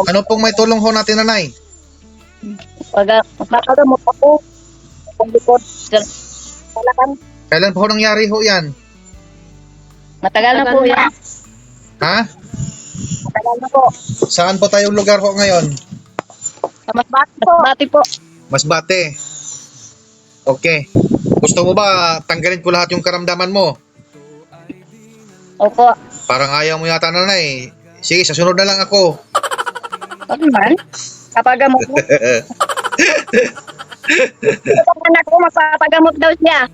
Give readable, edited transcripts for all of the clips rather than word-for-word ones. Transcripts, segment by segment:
Ano pong may tulong ho natin, nanay? Magpapagamot ako. Kung likod. Talakan. Kailan po ho nangyari ho yan? Matagal na po yan. Ha? Matagal na po. Saan po tayong lugar ho ngayon? Sa Masbate po. Masbate po. Masbate. Okay. Gusto mo ba tanggalin ko lahat yung karamdaman mo? Opo. Parang ayaw mo yata, nanay. Sige, sa sunod na lang ako. Ano man? Papagamot mo. Ang anak ko, magpapagamot daw siya.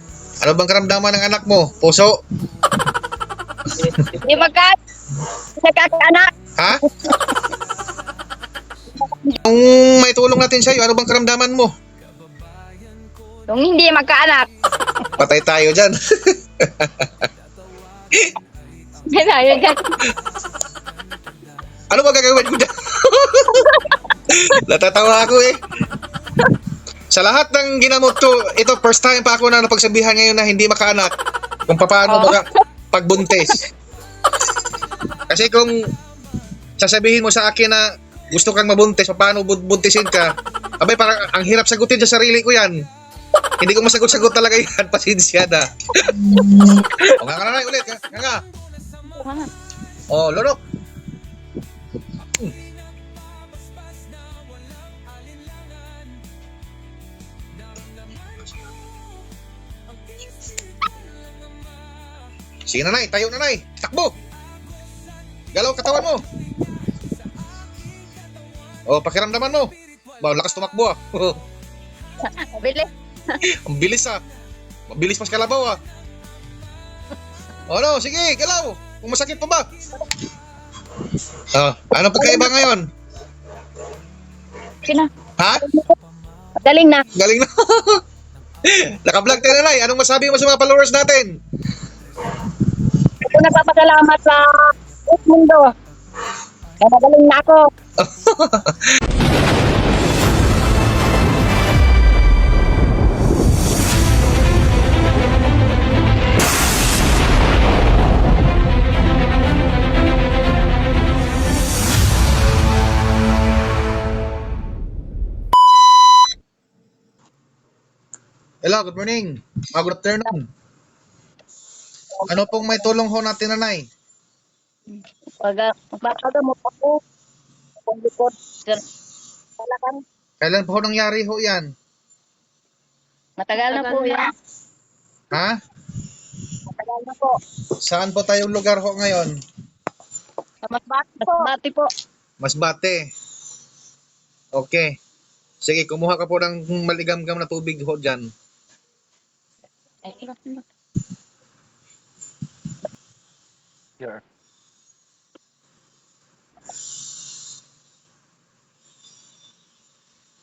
Ano bang karamdaman ng anak mo? Puso? Hindi nagkakaanak. Ha? Kung may tulong natin sa'yo, ano bang karamdaman mo? Kung hindi magkaanak. Patay tayo dyan. Ayun dyan. Ano ba gagawin ko dyan? Natatawa ako eh. Sa lahat ng ginamot ko, ito first time pa ako na napagsabihan ngayon na hindi makaanak. Kung paano pagbuntis. Kasi kung sasabihin mo sa akin na gusto kang mabuntis, paano buntisin ka? Abay, parang ang hirap sagutin sa sarili ko yan. Hindi ko masagot-sagot talaga yan. Pasensya na. O nga na ulit. Nga. O, lorok. Sige, nanay. Tayo, nanay. Takbo. Galaw katawan mo. O, pakiramdaman mo. Ba, lakas tumakbo ah. Bilis. Ang bilis ah. Mabilis mas kalabaw ah. O, no, sige, galaw. Kung masakit pa ba? Ano pagkaiba ngayon? Sina? Ha? Galing na. Galing na. Naka-vlog tayo, nanay. Anong masabi mo sa mga followers natin? Ako nagpapasalamat sa mundo. Kaya magaling na ako. Hello, good morning. Good afternoon. Ano pong may tulong ho natin, nanay? Magpapagamot ako. Kung likod. Talakan. Kailan po ho nangyari ho yan? Matagal na po yan. Ha? Matagal na po. Saan po tayong lugar ho ngayon? Sa Masbate po. Masbate po. Masbate. Okay. Sige, kumuha ka po ng maligam-gam na tubig ho dyan. Sure.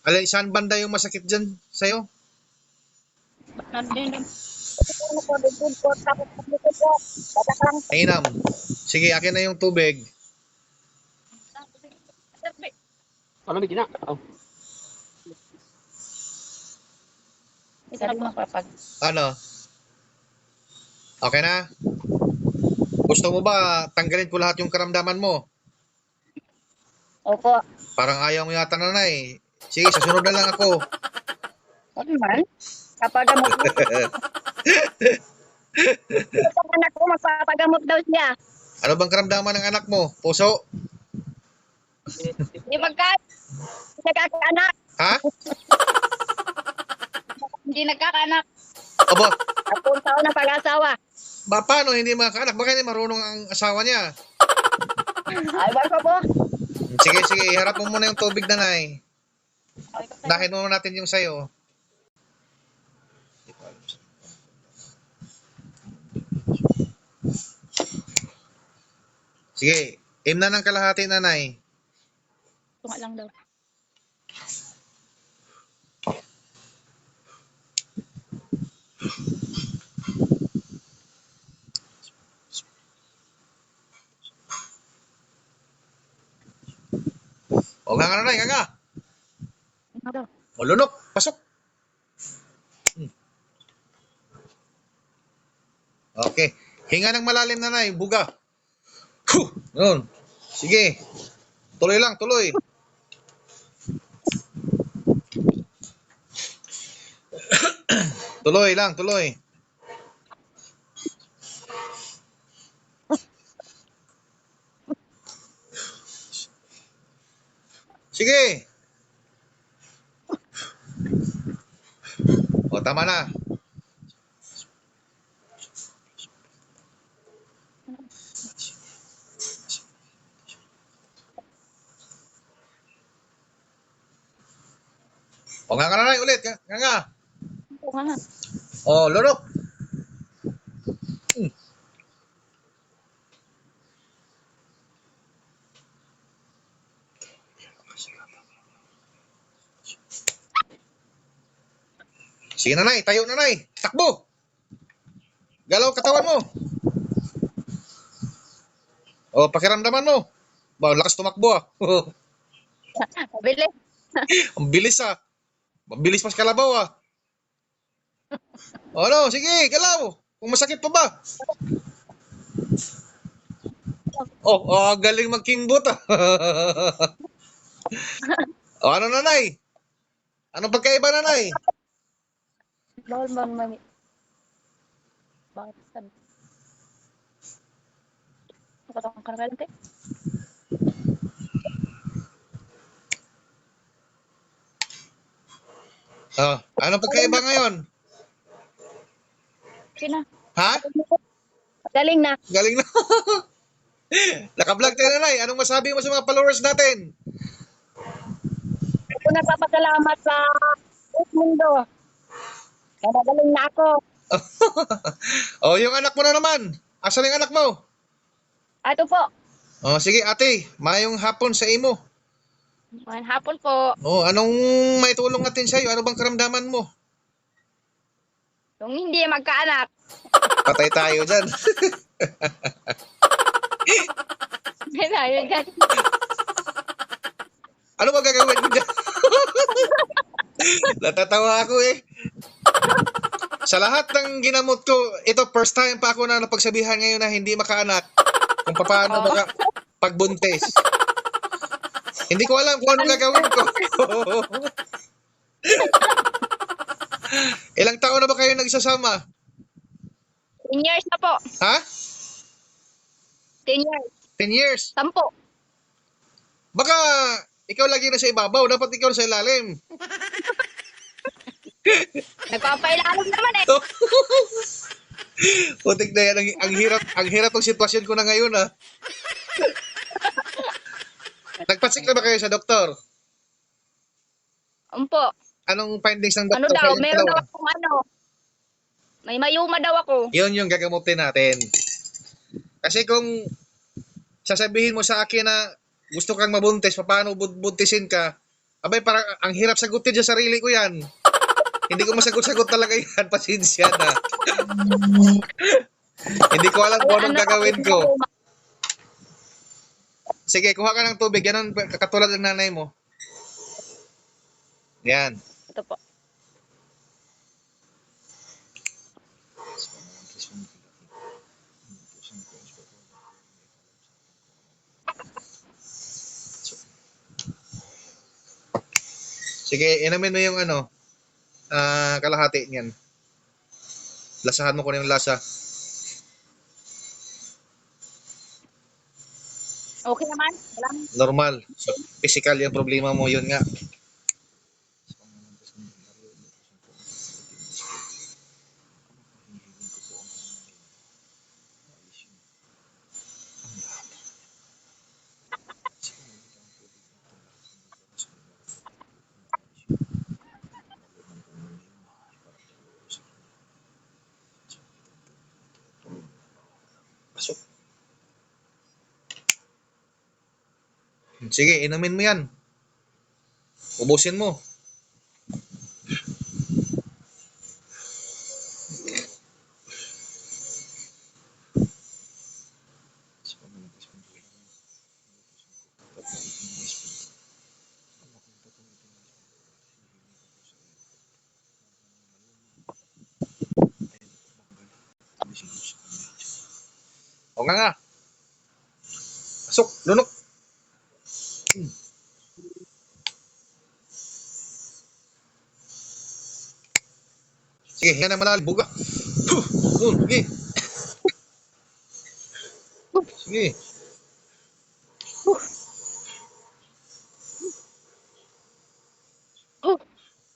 Alay, saan banda yung masakit dyan sa'yo? Mainam. Sige, akin na yung tubig. Ano medyo na? Oh. Ano? Okay na? Gusto mo ba tanggalin ko lahat yung karamdaman mo? Opo. Parang ayaw mo yata, nanay. Sige, sa sunod na lang ako. Ano man? Papagamot mo. Ang anak ko, magpapagamot daw siya. Ano bang karamdaman ng anak mo? Puso? Hindi nagkakaanak. Ha? Hindi nagkakaanak. Aba, 10 taon ng pag-asawa. paano hindi makakaanak? Baka hindi marunong ang asawa niya. Ay, ba po? Sige, sige. Harap mo muna yung tubig, nanay. Dahin mo natin yung sayo. Sige. Aim na ng kalahati, nanay. Tunga lang daw. O, nga nanay, nga. Ano daw? O, lunok. Pasok. Okay. Hinga ng malalim, nanay. Buga. Yun. Sige. Tuloy lang, tuloy. Tuloy lang, tuloy. Sige. O, tama na. O, nga na, Nay, ulit. Nga. Oo nga. O, lurok. Sige na, Nay. Tayo na, Nay. Takbo. Galaw katawan mo. O, pakiramdaman mo. Ba, lakas tumakbo ah. Bilis. Ang bilis ah. Mabilis mas kalabaw ah. O, ano, sige, galaw. Kung masakit pa ba? Oh, galing mag-kingbot ah. O, ano, Nanay? Anong pagkaiba, Nanay? Bawal man mami. Bakit? Nakatang karante. Anong pagkaiba ngayon? Okay na. Ha? Galing na. Galing na. Naka-vlog tayo, Nanay. Anong masabi mo sa mga followers natin? Ako nagpapasalamat sa mundo. Nagagaling na ako. O, yung anak mo na naman. Asan yung anak mo? Ato po. O, sige, ate. Mayong hapon sa imo. Maayong hapon po. O, anong may tulong natin sa'yo? Ano bang karamdaman mo? Yung hindi magkaanak. Patay tayo dyan. Yan na, yun dyan. Ano ba gagawin mo dyan? Natatawa ako eh. Sa lahat ng ginamot ko, ito first time pa ako na napagsabihan ngayon na hindi makaanak. Kung paano pagbuntis. Hindi ko alam kung anong gagawin ko. Ilang taon na ba kayo nagsasama? 10 years na po. Ha? 10 years. 10 years? 10. Baka ikaw lagi na sa ibabaw, dapat ikaw sa ilalim. Nagpapailalim naman eh. Putik na yan, ang hirap ng sitwasyon ko na ngayon ah. Nagpatsik na ba kayo sa doktor? Umpo. Anong findings ng Ano doktor daw, sa inyong meron daw dalawa? akong ano. May mayuma daw ako. Yun yung gagamutin natin. Kasi kung sasabihin mo sa akin na gusto kang mabuntis, paano buntisin ka? Abay, parang ang hirap sagutin sa sarili ko yan. Hindi ko masagot-sagot talaga yan. Pasensya na. Hindi ko alam kung anong gagawin ko. Sige, kuha ka ng tubig. Yan ang katulad ng nanay mo. Yan. Ito po. Sige, inamin mo yung ano, kalahati niyan. Lasahan mo kung ano yung lasa. Okay naman? Walang Normal. So, physical yung problema mo, yun nga. Pasok. Sige, inumin mo yan. Ubusin mo. O nga nga. Pasok, lunok. Sige, hinga na malalim. Buga. Sige. Sige.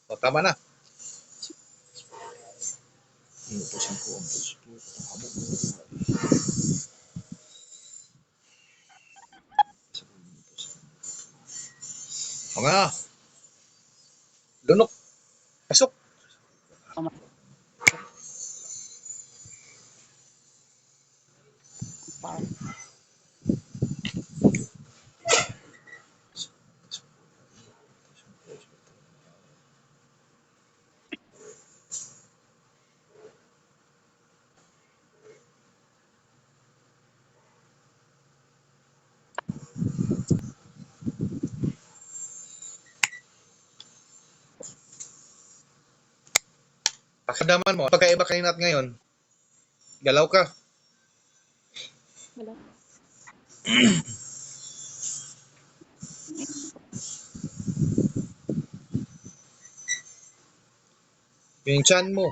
O, tama na. Inutusan ko ang Diyos ko. O nga. Lunok. Pasok. Pakadaman mo. Pagkaiba kanina at ngayon. Galaw ka. Wala. Yung chan mo.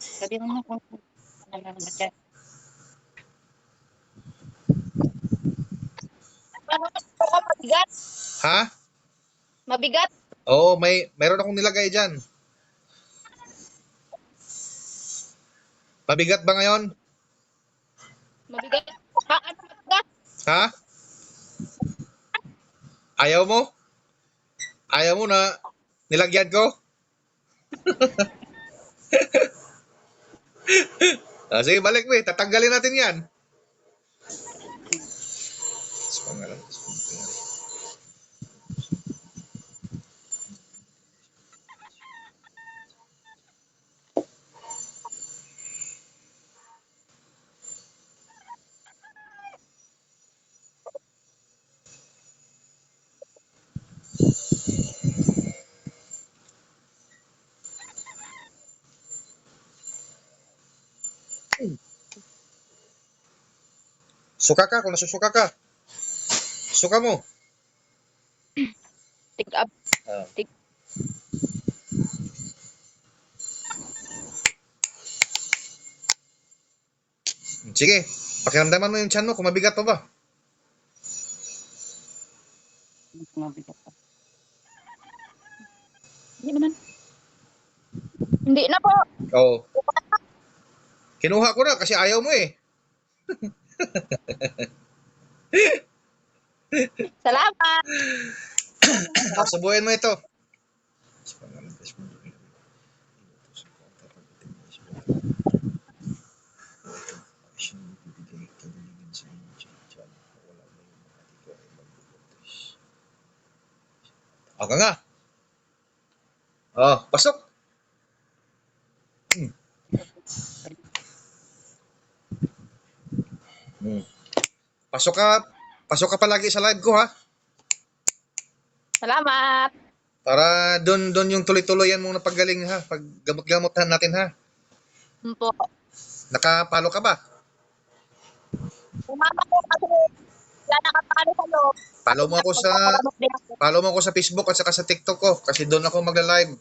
Sabi mo kung ano lang ba siya. Mabigat. Ha? Mabigat. Oo, mayroon akong nilagay dyan. Mabigat ba ngayon? Mabigat. Ha? Ano mabigat? Ha? Ayaw mo? Ayaw mo na nilagyan ko? Sige, balik mo. Tatanggalin natin yan. Suka ka kung nasusuka ka. Suka mo. Tig-up. Ah. Sige, pakiramdaman mo yung tiyan mo kung mabigat pa ba. Mabigat. Hindi naman. Hindi na po. Oo. Kinuha ko na kasi ayaw mo eh. Salamat. Subuhin mo ito. Ako nga. Oh, pasok. Pasok ka. Pasok ka palagi sa live ko ha. Salamat. Para doon yung tuloy-tuloy yan mong napagaling ha. Pag gamot-gamot natin ha. Po. Nakapalo ka ba? Umama ko kasi wala nakapalo sa loob. Follow mo ako sa Facebook at saka sa TikTok ko kasi doon ako magla-live.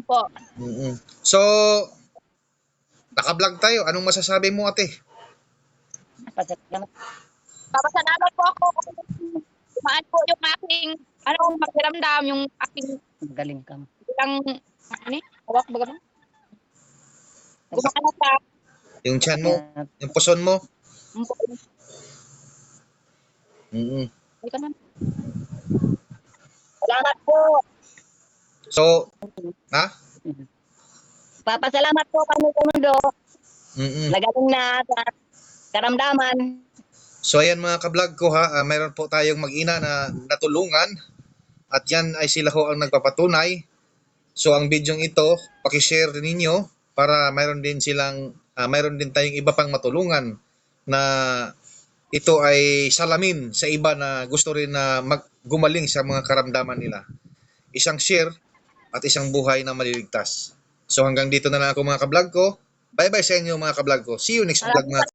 Po. So, naka-vlog tayo. Anong masasabi mo, ate? Papasalamat po ako. Kumaan po yung aking magramdam, yung aking Magaling ka. bilang hawak ba ba? Gumana sa Yung tiyan mo, yung puson mo. Ay, kanan. Salamat po. So, ha? Papasalamat po kami sa mundo. Nagaling na sa karamdaman. So, ayan mga ka-vlog ko ha. Mayroon po tayong mag-ina na natulungan. At yan ay sila ho ang nagpapatunay. So, ang video ito, pakishare ninyo para mayroon din tayong iba pang matulungan na ito ay salamin sa iba na gusto rin na gumaling sa mga karamdaman nila. Isang share at isang buhay na maliligtas. So hanggang dito na lang ako mga ka-vlog ko. Bye-bye sa inyo mga ka-vlog ko. See you next vlog mga